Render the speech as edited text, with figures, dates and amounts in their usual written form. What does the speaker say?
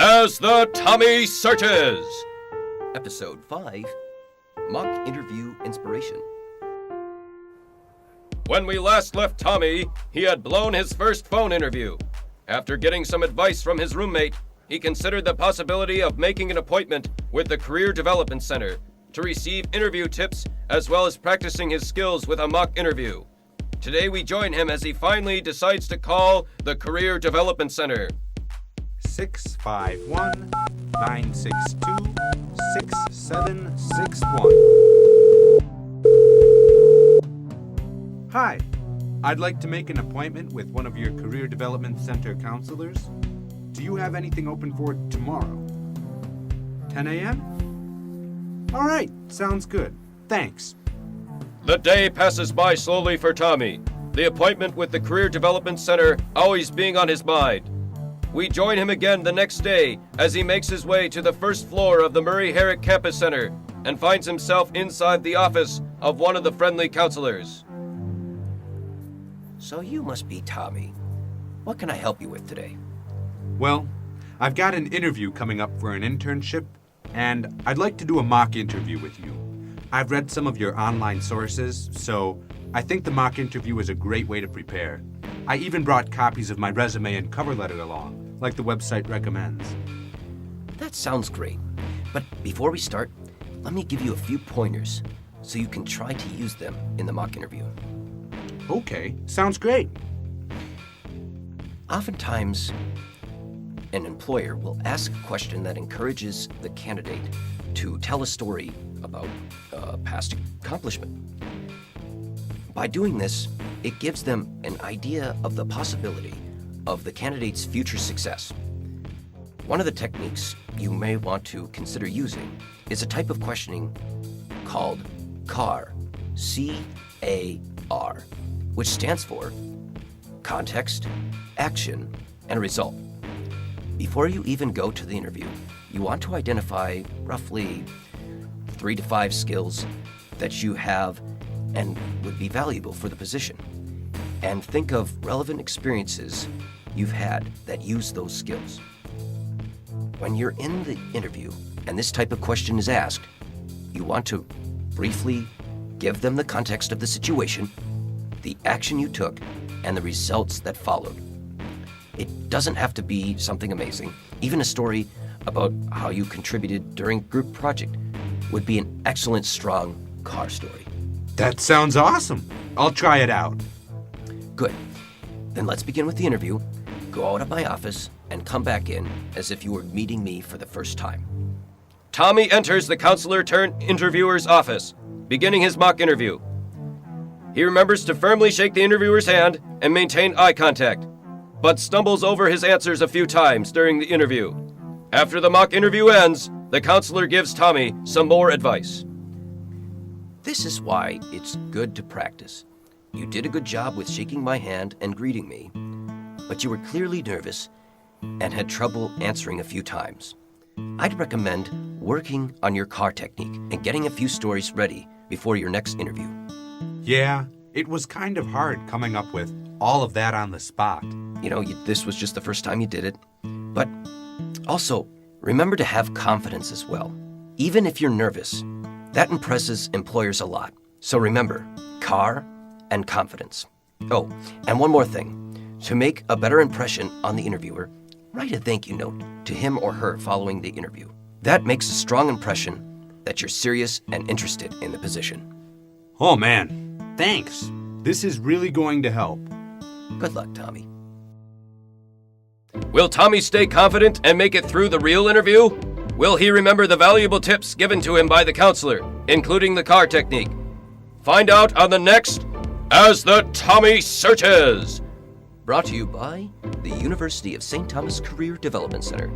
as the Tommie Searches. Episode 5, Mock Interview Inspiration. When we last left Tommie, he had blown his first phone interview. After getting some advice from his roommate, he considered the possibility of making an appointment with the Career Development Center to receive interview tips as well as practicing his skills with a mock interview. Today we join him as he finally decides to call the Career Development Center. 651-962-6761. Hi, I'd like to make an appointment with one of your Career Development Center counselors. Do you have anything open for tomorrow? 10 a.m.? All right, sounds good. Thanks. The day passes by slowly for Tommie, the appointment with the Career Development Center always being on his mind. We join him again the next day as he makes his way to the first floor of the Murray Herrick Campus Center and finds himself inside the office of one of the friendly counselors. So you must be Tommie. What can I help you with today? Well, I've got an interview coming up for an internship, and I'd like to do a mock interview with you. I've read some of your online sources, so I think the mock interview is a great way to prepare. I even brought copies of my resume and cover letter along, like the website recommends. That sounds great. But before we start, let me give you a few pointers so you can try to use them in the mock interview. Okay, sounds great. Oftentimes, an employer will ask a question that encourages the candidate to tell a story about past accomplishment. By doing this, it gives them an idea of the possibility of the candidate's future success. One of the techniques you may want to consider using is a type of questioning called CAR, C-A-R, which stands for context, action, and result. Before you even go to the interview, you want to identify roughly 3 to 5 skills that you have and would be valuable for the position. And think of relevant experiences you've had that use those skills. When you're in the interview and this type of question is asked, you want to briefly give them the context of the situation, the action you took, and the results that followed. It doesn't have to be something amazing. Even a story about how you contributed during a group project would be an excellent, strong CAR story. That sounds awesome. I'll try it out. Good. Then let's begin with the interview. Go out of my office and come back in as if you were meeting me for the first time. Tommie enters the counselor-turned-interviewer's office, beginning his mock interview. He remembers to firmly shake the interviewer's hand and maintain eye contact, but stumbles over his answers a few times during the interview. After the mock interview ends, the counselor gives Tommie some more advice. This is why it's good to practice. You did a good job with shaking my hand and greeting me, but you were clearly nervous and had trouble answering a few times. I'd recommend working on your CAR technique and getting a few stories ready before your next interview. Yeah, it was kind of hard coming up with all of that on the spot. This was just the first time you did it. But also, remember to have confidence as well. Even if you're nervous, that impresses employers a lot. So remember, CAR and confidence. Oh, and one more thing. To make a better impression on the interviewer, write a thank you note to him or her following the interview. That makes a strong impression that you're serious and interested in the position. Oh man, thanks. This is really going to help. Good luck, Tommie. Will Tommie stay confident and make it through the real interview? Will he remember the valuable tips given to him by the counselor, including the CAR technique? Find out on the next As the Tommie Searches! Brought to you by the University of St. Thomas Career Development Center.